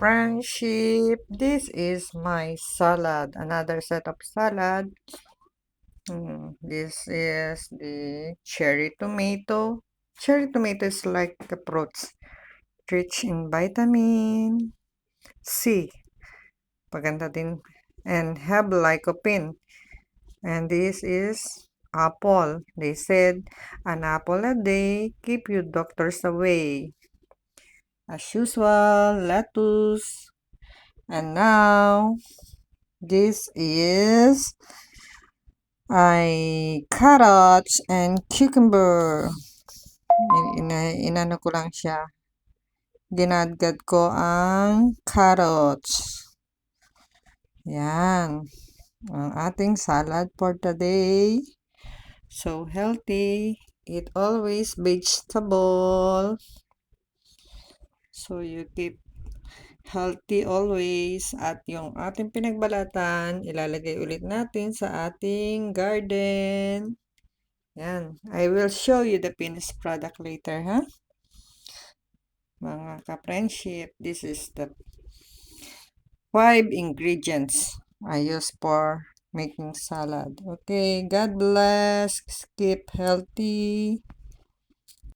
Friendship, this is my salad, another set of salad. This is the cherry tomato. Cherry tomato is like the fruits, rich in vitamin C, paganda din, and have lycopene. And this is apple. They said an apple a day keep you doctors away. As usual, lettuce. And now, this is carrots and cucumber. Inano ko lang siya. Ginadgad ko ang carrots. Yan. Ang ating salad for today. So healthy. Eat always vegetable. So you keep healthy always. At yung ating pinagbalatan, ilalagay ulit natin sa ating garden. Yan. I will show you the finished product later, ha? Mga ka-friendship, this is the 5 ingredients I use for making salad. Okay, God bless. Keep healthy.